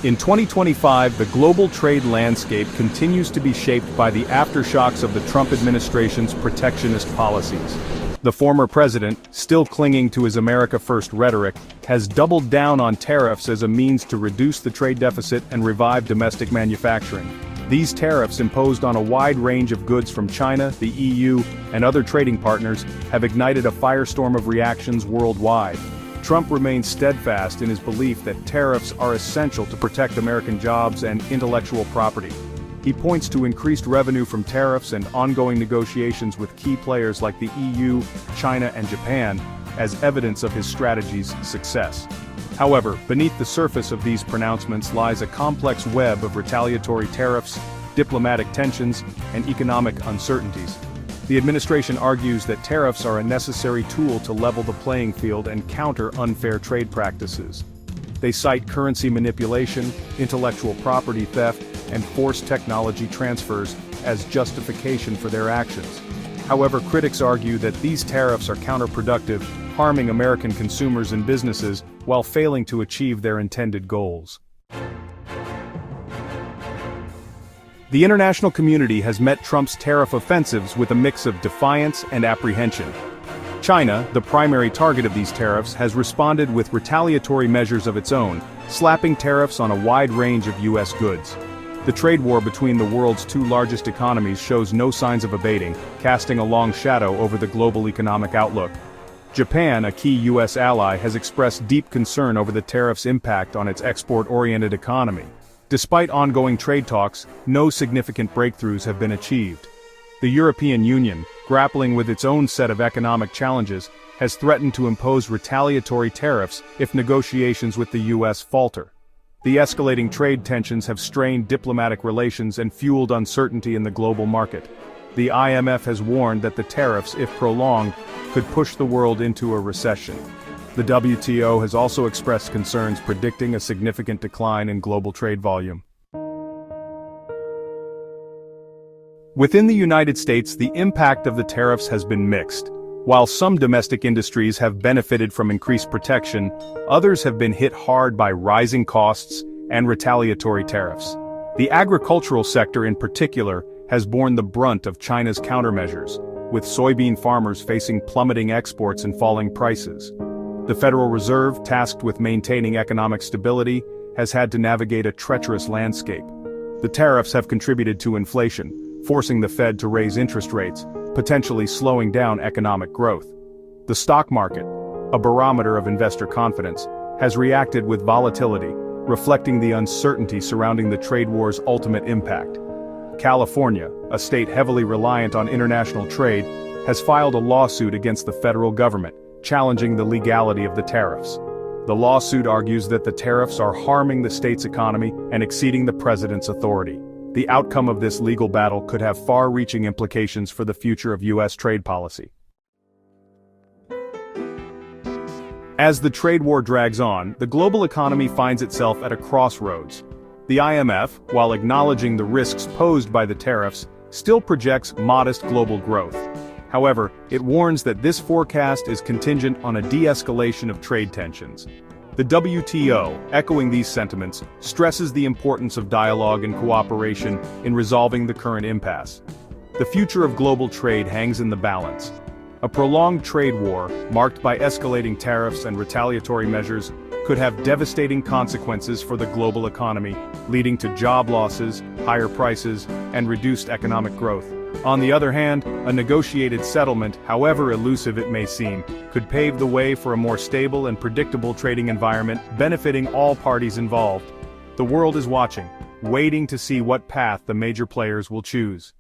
In 2025, the global trade landscape continues to be shaped by the aftershocks of the Trump administration's protectionist policies. The former president, still clinging to his America First rhetoric, has doubled down on tariffs as a means to reduce the trade deficit and revive domestic manufacturing. These tariffs, imposed on a wide range of goods from China, the EU, and other trading partners, have ignited a firestorm of reactions worldwide. Trump remains steadfast in his belief that tariffs are essential to protect American jobs and intellectual property. He points to increased revenue from tariffs and ongoing negotiations with key players like the EU, China, and Japan as evidence of his strategy's success. However, beneath the surface of these pronouncements lies a complex web of retaliatory tariffs, diplomatic tensions, and economic uncertainties. The administration argues that tariffs are a necessary tool to level the playing field and counter unfair trade practices. They cite currency manipulation, intellectual property theft, and forced technology transfers as justification for their actions. However, critics argue that these tariffs are counterproductive, harming American consumers and businesses while failing to achieve their intended goals. The international community has met Trump's tariff offensives with a mix of defiance and apprehension. China, the primary target of these tariffs, has responded with retaliatory measures of its own, slapping tariffs on a wide range of U.S. goods. The trade war between the world's two largest economies shows no signs of abating, casting a long shadow over the global economic outlook. Japan, a key U.S. ally, has expressed deep concern over the tariffs' impact on its export-oriented economy. Despite ongoing trade talks, no significant breakthroughs have been achieved. The European Union, grappling with its own set of economic challenges, has threatened to impose retaliatory tariffs if negotiations with the U.S. falter. The escalating trade tensions have strained diplomatic relations and fueled uncertainty in the global market. The IMF has warned that the tariffs, if prolonged, could push the world into a recession. The WTO has also expressed concerns predicting a significant decline in global trade volume. Within the United States, the impact of the tariffs has been mixed. While some domestic industries have benefited from increased protection, others have been hit hard by rising costs and retaliatory tariffs. The agricultural sector in particular has borne the brunt of China's countermeasures, with soybean farmers facing plummeting exports and falling prices. The Federal Reserve, tasked with maintaining economic stability, has had to navigate a treacherous landscape. The tariffs have contributed to inflation, forcing the Fed to raise interest rates, potentially slowing down economic growth. The stock market, a barometer of investor confidence, has reacted with volatility, reflecting the uncertainty surrounding the trade war's ultimate impact. California, a state heavily reliant on international trade, has filed a lawsuit against the federal government, challenging the legality of the tariffs. The lawsuit argues that the tariffs are harming the state's economy and exceeding the president's authority. The outcome of this legal battle could have far-reaching implications for the future of U.S. trade policy. As the trade war drags on, the global economy finds itself at a crossroads. The IMF, while acknowledging the risks posed by the tariffs, still projects modest global growth. However, it warns that this forecast is contingent on a de-escalation of trade tensions. The WTO, echoing these sentiments, stresses the importance of dialogue and cooperation in resolving the current impasse. The future of global trade hangs in the balance. A prolonged trade war, marked by escalating tariffs and retaliatory measures, could have devastating consequences for the global economy, leading to job losses, higher prices, and reduced economic growth. On the other hand, a negotiated settlement, however elusive it may seem, could pave the way for a more stable and predictable trading environment, benefiting all parties involved. The world is watching, waiting to see what path the major players will choose.